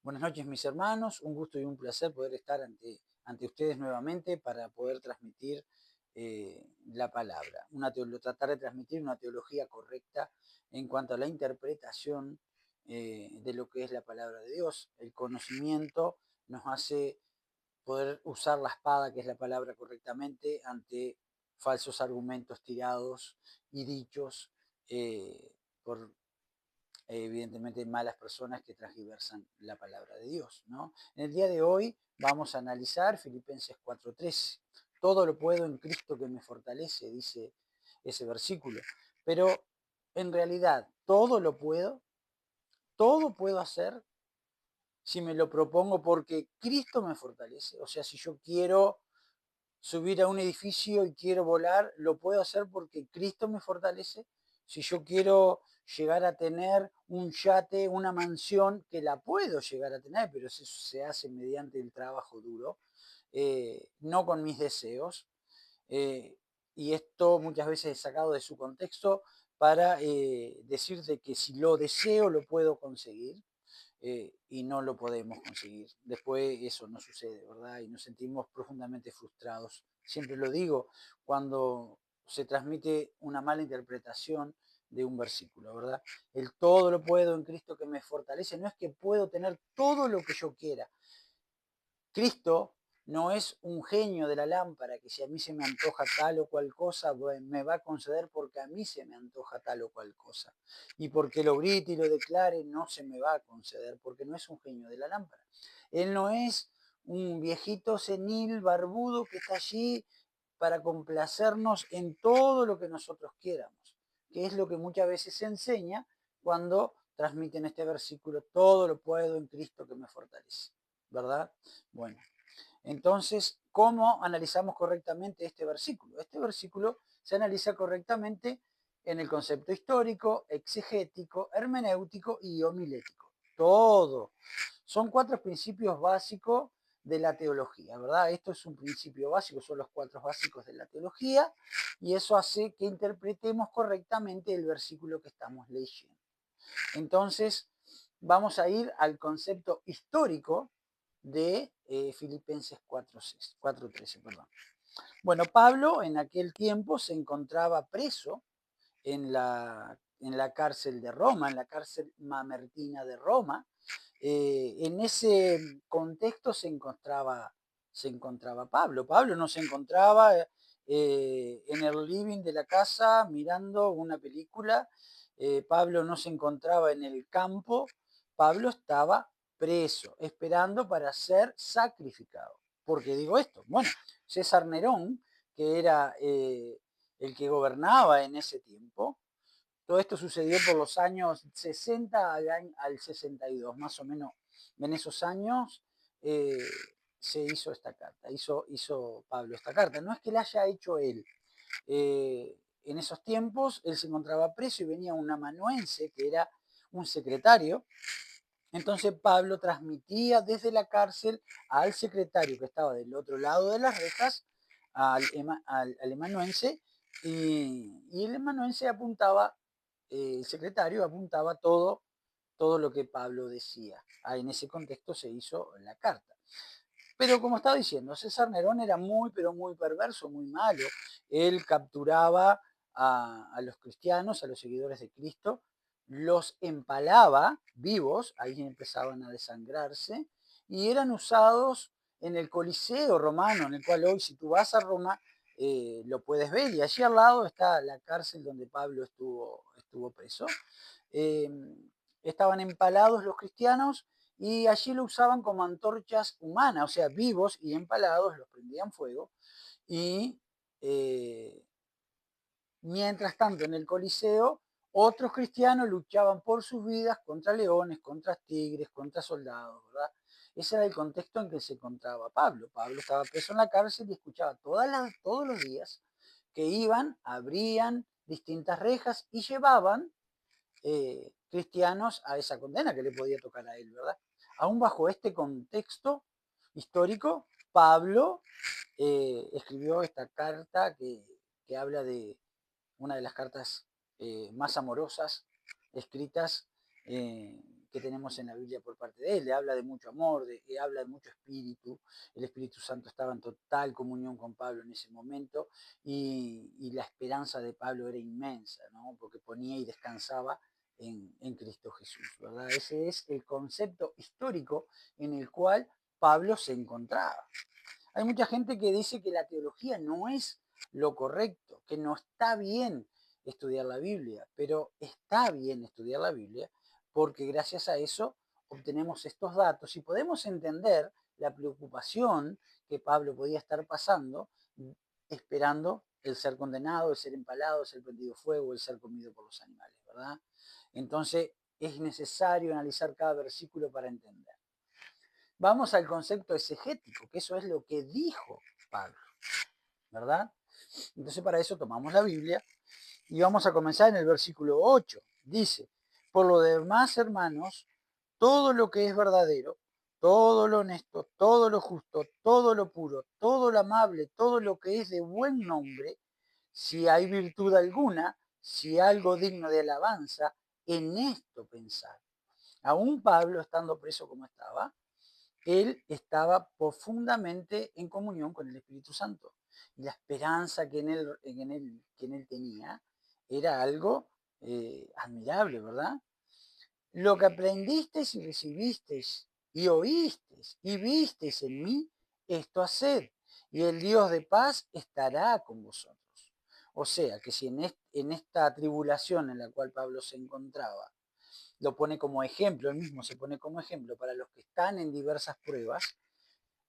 Buenas noches, mis hermanos. Un gusto y un placer poder estar ante ustedes nuevamente para poder transmitir la palabra. Tratar de transmitir una teología correcta en cuanto a la interpretación de lo que es la palabra de Dios. El conocimiento nos hace poder usar la espada, que es la palabra, correctamente ante falsos argumentos tirados y dichos por evidentemente malas personas que transgiversan la palabra de Dios, ¿no? En el día de hoy vamos a analizar Filipenses 4:13. Todo lo puedo en Cristo que me fortalece, dice ese versículo. Pero en realidad, todo puedo hacer si me lo propongo porque Cristo me fortalece. O sea, si yo quiero subir a un edificio y quiero volar, lo puedo hacer porque Cristo me fortalece. Si yo quiero llegar a tener un yate, una mansión, que la puedo llegar a tener, pero eso se hace mediante el trabajo duro, no con mis deseos. eh, y esto muchas veces es sacado de su contexto para decirte que si lo deseo, lo puedo conseguir. Y no lo podemos conseguir. Después eso no sucede, ¿verdad? Y nos sentimos profundamente frustrados. Siempre lo digo, cuando se transmite una mala interpretación de un versículo, ¿verdad? El todo lo puedo en Cristo que me fortalece, no es que puedo tener todo lo que yo quiera. Cristo no es un genio de la lámpara que si a mí se me antoja tal o cual cosa, me va a conceder porque a mí se me antoja tal o cual cosa. Y porque lo grite y lo declare, no se me va a conceder, porque no es un genio de la lámpara. Él no es un viejito senil, barbudo, que está allí para complacernos en todo lo que nosotros quieramos, que es lo que muchas veces se enseña cuando transmiten este versículo: todo lo puedo en Cristo que me fortalece, ¿verdad? Bueno, entonces, ¿cómo analizamos correctamente este versículo? Este versículo se analiza correctamente en el concepto histórico, exegético, hermenéutico y homilético. Todo. Son cuatro principios básicos de la teología, ¿verdad? Esto es un principio básico, son los cuatro básicos de la teología, y eso hace que interpretemos correctamente el versículo que estamos leyendo. Entonces, vamos a ir al concepto histórico de Filipenses 4:13. Perdón. Bueno, Pablo en aquel tiempo se encontraba preso en la cárcel de Roma, en la cárcel mamertina de Roma. En ese contexto se encontraba Pablo. Pablo no se encontraba en el living de la casa mirando una película. Pablo no se encontraba en el campo. Pablo estaba preso, esperando para ser sacrificado. ¿Por qué digo esto? Bueno, César Nerón, que era el que gobernaba en ese tiempo, todo esto sucedió por los años 60 al 62, más o menos. En esos años eh, se hizo esta carta, hizo Pablo esta carta. No es que la haya hecho él. En esos tiempos él se encontraba preso y venía un amanuense, que era un secretario. Entonces Pablo transmitía desde la cárcel al secretario que estaba del otro lado de las rejas, al emanuense, y el emanuense apuntaba, el secretario apuntaba todo lo que Pablo decía. En ese contexto se hizo la carta. Pero como estaba diciendo, César Nerón era muy, pero muy perverso, muy malo. Él capturaba a los cristianos, a los seguidores de Cristo, los empalaba vivos, ahí empezaban a desangrarse, y eran usados en el Coliseo romano, en el cual hoy, si tú vas a Roma, lo puedes ver, y allí al lado está la cárcel donde Pablo estuvo preso. Eh, Estaban empalados los cristianos y allí lo usaban como antorchas humanas, o sea, vivos y empalados, los prendían fuego. Y eh, mientras tanto, en el Coliseo, otros cristianos luchaban por sus vidas contra leones, contra tigres, contra soldados, ¿verdad? Ese era el contexto en que se encontraba Pablo. Pablo estaba preso en la cárcel y escuchaba todos los días que iban, abrían distintas rejas y llevaban cristianos a esa condena que le podía tocar a él, ¿verdad? Aún bajo este contexto histórico, Pablo escribió esta carta que habla de una de las cartas más amorosas escritas que tenemos en la Biblia por parte de él. Le habla de mucho amor, habla de mucho espíritu. El Espíritu Santo estaba en total comunión con Pablo en ese momento y la esperanza de Pablo era inmensa, ¿no? Porque ponía y descansaba en Cristo Jesús, ¿verdad? Ese es el concepto histórico en el cual Pablo se encontraba. Hay mucha gente que dice que la teología no es lo correcto, que no está bien estudiar la Biblia, pero está bien estudiar la Biblia porque gracias a eso obtenemos estos datos y podemos entender la preocupación que Pablo podía estar pasando esperando el ser condenado, el ser empalado, el ser prendido fuego, el ser comido por los animales, ¿verdad? Entonces es necesario analizar cada versículo para entender. Vamos al concepto exegético, que eso es lo que dijo Pablo, ¿verdad? Entonces para eso tomamos la Biblia y vamos a comenzar en el versículo 8. Dice, por lo demás, hermanos, todo lo que es verdadero, todo lo honesto, todo lo justo, todo lo puro, todo lo amable, todo lo que es de buen nombre, si hay virtud alguna, si algo digno de alabanza, en esto pensar. Aún Pablo, estando preso como estaba, él estaba profundamente en comunión con el Espíritu Santo. Y la esperanza que en él tenía era algo admirable, ¿verdad? Lo que aprendisteis y recibisteis y oísteis y visteis en mí, esto haced, y el Dios de paz estará con vosotros. O sea, que si en esta tribulación en la cual Pablo se encontraba, lo pone como ejemplo, él mismo se pone como ejemplo para los que están en diversas pruebas,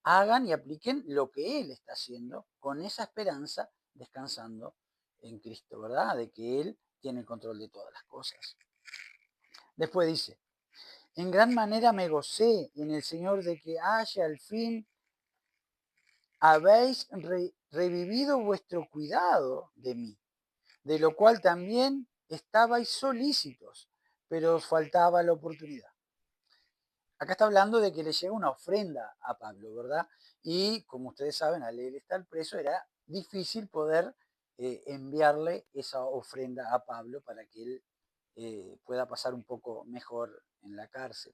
hagan y apliquen lo que él está haciendo con esa esperanza, descansando en Cristo, ¿verdad? De que él tiene el control de todas las cosas. Después dice, en gran manera me gocé en el Señor de que haya al fin habéis revivido vuestro cuidado de mí, de lo cual también estabais solícitos, pero os faltaba la oportunidad. Acá está hablando de que le llega una ofrenda a Pablo, ¿verdad? Y como ustedes saben, al él estar preso era difícil poder enviarle esa ofrenda a Pablo para que él pueda pasar un poco mejor en la cárcel.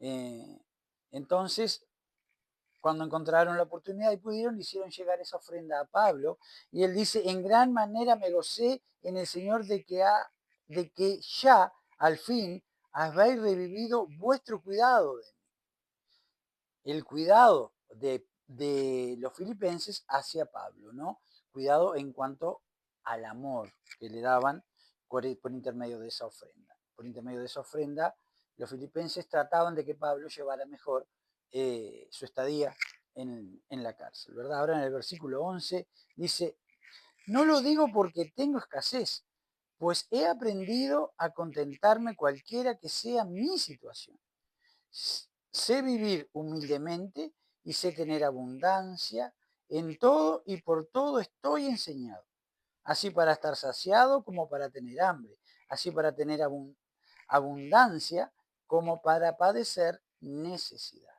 Eh, entonces, cuando encontraron la oportunidad y pudieron, le hicieron llegar esa ofrenda a Pablo. Y él dice, en gran manera me gocé en el Señor de que ya al fin habéis revivido vuestro cuidado de mí. El cuidado de los filipenses hacia Pablo, ¿no? Cuidado en cuanto al amor que le daban por intermedio de esa ofrenda. Por intermedio de esa ofrenda, los filipenses trataban de que Pablo llevara mejor su estadía en la cárcel, ¿verdad? Ahora en el versículo 11 dice, no lo digo porque tengo escasez, pues he aprendido a contentarme cualquiera que sea mi situación. Sé vivir humildemente y sé tener abundancia. En todo y por todo estoy enseñado. Así para estar saciado como para tener hambre. Así para tener abundancia como para padecer necesidad.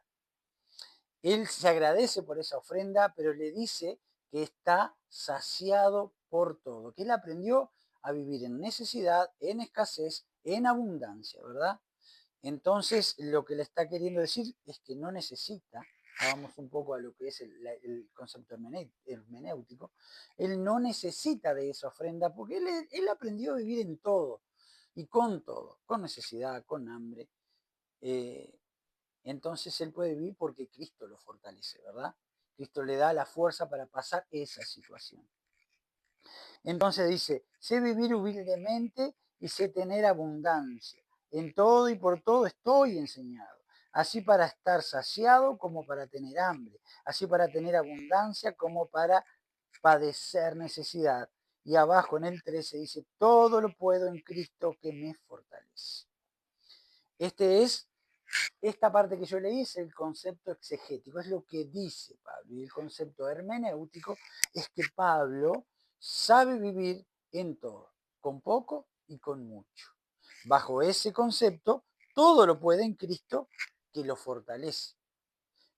Él se agradece por esa ofrenda, pero le dice que está saciado por todo. Que él aprendió a vivir en necesidad, en escasez, en abundancia, ¿verdad? Entonces, lo que le está queriendo decir es que no necesita, vamos un poco a lo que es el concepto hermenéutico, él no necesita de esa ofrenda porque él aprendió a vivir en todo y con todo, con necesidad, con hambre. Entonces, él puede vivir porque Cristo lo fortalece, ¿verdad? Cristo le da la fuerza para pasar esa situación. Entonces dice, sé vivir humildemente y sé tener abundancia. En todo y por todo estoy enseñado. Así para estar saciado como para tener hambre. Así para tener abundancia como para padecer necesidad. Y abajo en el 13 dice, todo lo puedo en Cristo que me fortalece. Esta parte que yo leí es el concepto exegético, es lo que dice Pablo. Y el concepto hermenéutico es que Pablo sabe vivir en todo, con poco y con mucho. Bajo ese concepto, todo lo puede en Cristo que lo fortalece.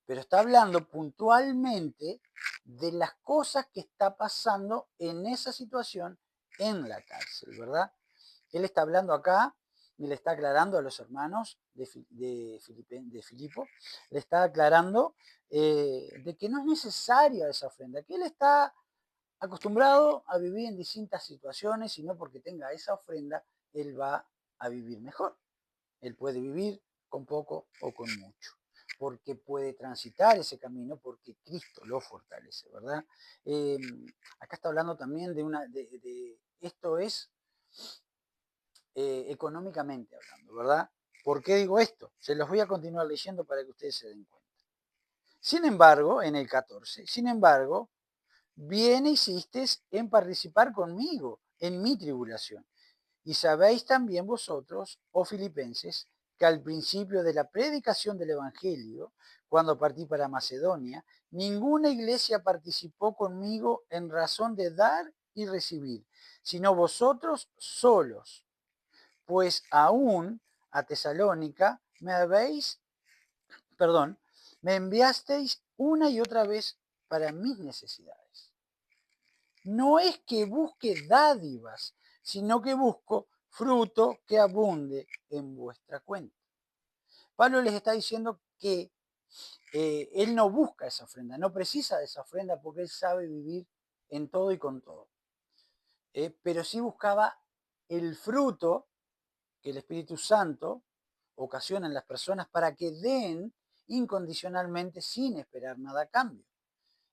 Pero está hablando puntualmente de las cosas que está pasando en esa situación en la cárcel, ¿verdad? Él está hablando acá y le está aclarando a los hermanos de Filipo, le está aclarando de que no es necesaria esa ofrenda, que él está acostumbrado a vivir en distintas situaciones y no porque tenga esa ofrenda, él va a vivir mejor. Él puede vivir con poco o con mucho, porque puede transitar ese camino, porque Cristo lo fortalece, ¿verdad? Acá está hablando también esto es económicamente hablando, ¿verdad? ¿Por qué digo esto? Se los voy a continuar leyendo para que ustedes se den cuenta. Sin embargo, en el 14, sin embargo, bien hiciste en participar conmigo en mi tribulación. Y sabéis también vosotros, oh filipenses, que al principio de la predicación del Evangelio, cuando partí para Macedonia, ninguna iglesia participó conmigo en razón de dar y recibir, sino vosotros solos, pues aún a Tesalónica me enviasteis una y otra vez para mis necesidades. No es que busque dádivas, sino que busco fruto que abunde en vuestra cuenta. Pablo les está diciendo que él no busca esa ofrenda, no precisa de esa ofrenda porque él sabe vivir en todo y con todo. Pero sí buscaba el fruto que el Espíritu Santo ocasiona en las personas para que den incondicionalmente sin esperar nada a cambio.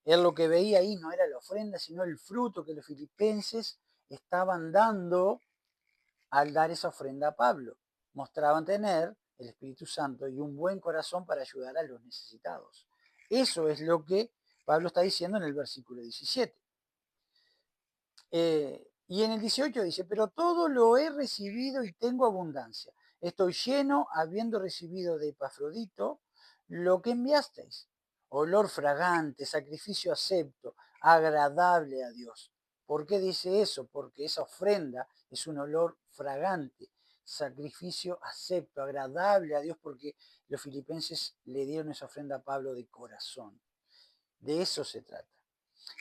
Él lo que veía ahí no era la ofrenda, sino el fruto que los filipenses estaban dando al dar esa ofrenda a Pablo. Mostraban tener el Espíritu Santo y un buen corazón para ayudar a los necesitados. Eso es lo que Pablo está diciendo en el versículo 17. Y en el 18 dice, pero todo lo he recibido y tengo abundancia. Estoy lleno habiendo recibido de Epafrodito lo que enviasteis. Olor fragante, sacrificio acepto, agradable a Dios. ¿Por qué dice eso? Porque esa ofrenda es un olor fragante, sacrificio acepto, agradable a Dios, porque los filipenses le dieron esa ofrenda a Pablo de corazón. De eso se trata.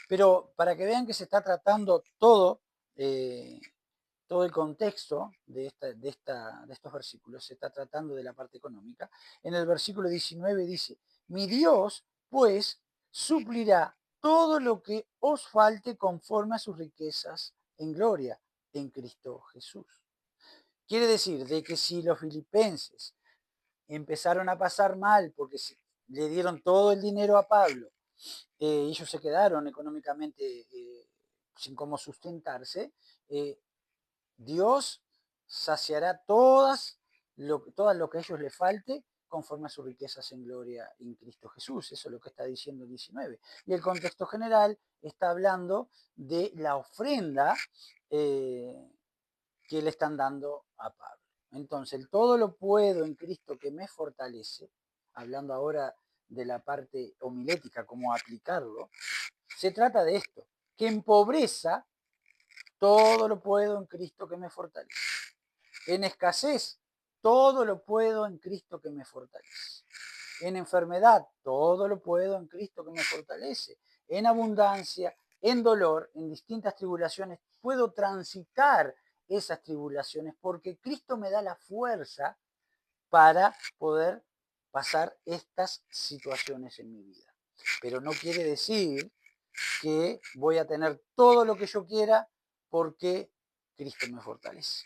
Pero para que vean que se está tratando todo el contexto de estos versículos, se está tratando de la parte económica. En el versículo 19 dice, mi Dios, pues, suplirá todo lo que os falte conforme a sus riquezas en gloria en Cristo Jesús. Quiere decir de que si los filipenses empezaron a pasar mal porque le dieron todo el dinero a Pablo, ellos se quedaron económicamente sin cómo sustentarse, Dios saciará todo lo que a ellos les falte conforme a sus riquezas en gloria en Cristo Jesús. Eso es lo que está diciendo el 19. Y el contexto general está hablando de la ofrenda que le están dando a Pablo. Entonces, el todo lo puedo en Cristo que me fortalece, hablando ahora de la parte homilética, cómo aplicarlo, se trata de esto, que en pobreza todo lo puedo en Cristo que me fortalece. En escasez, todo lo puedo en Cristo que me fortalece. En enfermedad, todo lo puedo en Cristo que me fortalece. En abundancia, en dolor, en distintas tribulaciones, puedo transitar esas tribulaciones porque Cristo me da la fuerza para poder pasar estas situaciones en mi vida. Pero no quiere decir que voy a tener todo lo que yo quiera porque Cristo me fortalece.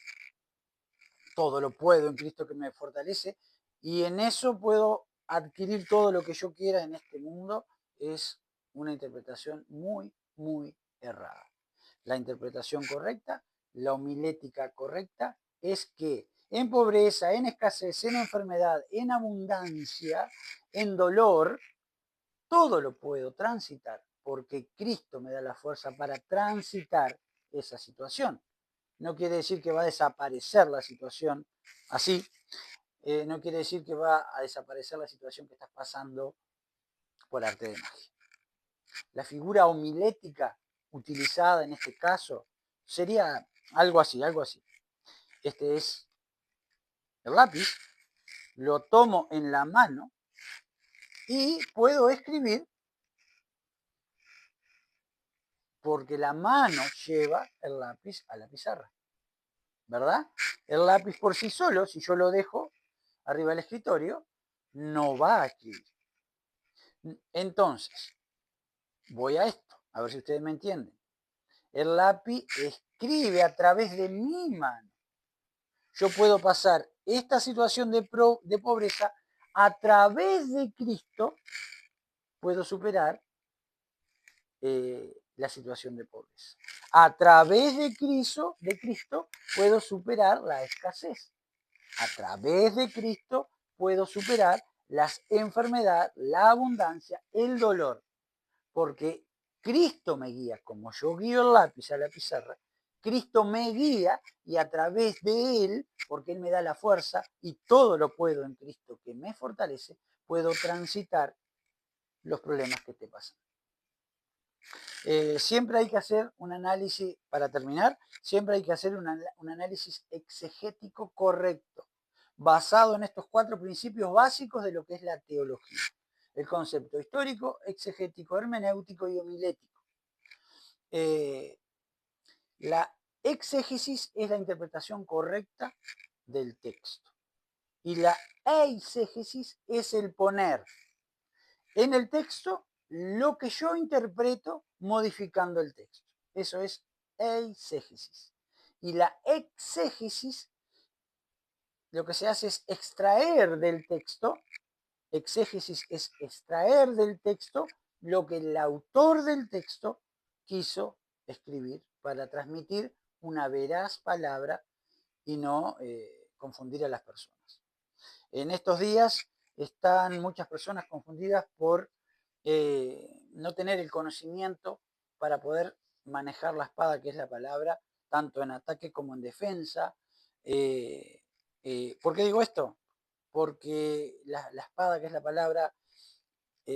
Todo lo puedo en Cristo que me fortalece y en eso puedo adquirir todo lo que yo quiera en este mundo. Es una interpretación muy, muy errada. La interpretación correcta, la homilética correcta, es que en pobreza, en escasez, en enfermedad, en abundancia, en dolor, todo lo puedo transitar porque Cristo me da la fuerza para transitar esa situación. No quiere decir que va a desaparecer la situación así, no quiere decir que va a desaparecer la situación que estás pasando por arte de magia. La figura homilética utilizada en este caso sería algo así, algo así. Este es el lápiz, lo tomo en la mano y puedo escribir porque la mano lleva el lápiz a la pizarra. ¿verdad? El lápiz por sí solo, si yo lo dejo arriba del escritorio, no va a escribir. Entonces, voy a esto, a ver si ustedes me entienden. El lápiz escribe a través de mi mano. Yo puedo pasar esta situación de pobreza a través de Cristo, puedo superar la situación de pobreza. A través de Cristo puedo superar la escasez. A través de Cristo puedo superar las enfermedades, la abundancia, el dolor. Porque Cristo me guía, como yo guío el lápiz a la pizarra, Cristo me guía y a través de Él, porque Él me da la fuerza y todo lo puedo en Cristo que me fortalece, puedo transitar los problemas que te pasan. Siempre hay que hacer un análisis, para terminar, siempre hay que hacer un análisis exegético correcto, basado en estos 4 principios básicos de lo que es la teología. El concepto histórico, exegético, hermenéutico y homilético. La exégesis es la interpretación correcta del texto. Y la eisegesis es el poner en el texto lo que yo interpreto modificando el texto. Eso es eisegesis. Y la exégesis, lo que se hace es extraer del texto, exégesis es extraer del texto lo que el autor del texto quiso escribir para transmitir una veraz palabra y no confundir a las personas. En estos días están muchas personas confundidas por no tener el conocimiento para poder manejar la espada, que es la palabra, tanto en ataque como en defensa. ¿Por qué digo esto? Porque la espada, que es la palabra,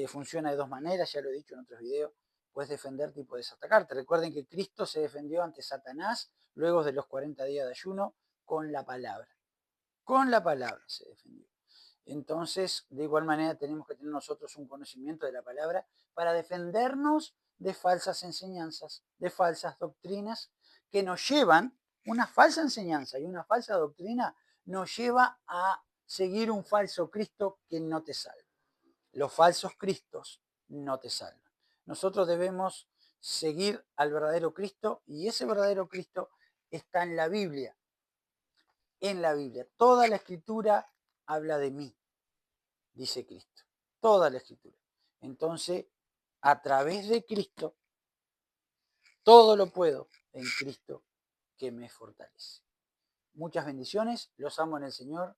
funciona de 2 maneras, ya lo he dicho en otros videos. Puedes defenderte y puedes atacarte. Recuerden que Cristo se defendió ante Satanás luego de los 40 días de ayuno con la palabra. Con la palabra se defendió. Entonces, de igual manera, tenemos que tener nosotros un conocimiento de la palabra para defendernos de falsas enseñanzas, de falsas doctrinas que nos llevan, una falsa enseñanza y una falsa doctrina nos lleva a seguir un falso Cristo que no te salva. Los falsos cristos no te salvan. Nosotros debemos seguir al verdadero Cristo y ese verdadero Cristo está en la Biblia. En la Biblia. Toda la escritura habla de mí, dice Cristo. Toda la escritura. Entonces, a través de Cristo, todo lo puedo en Cristo que me fortalece. Muchas bendiciones, los amo en el Señor.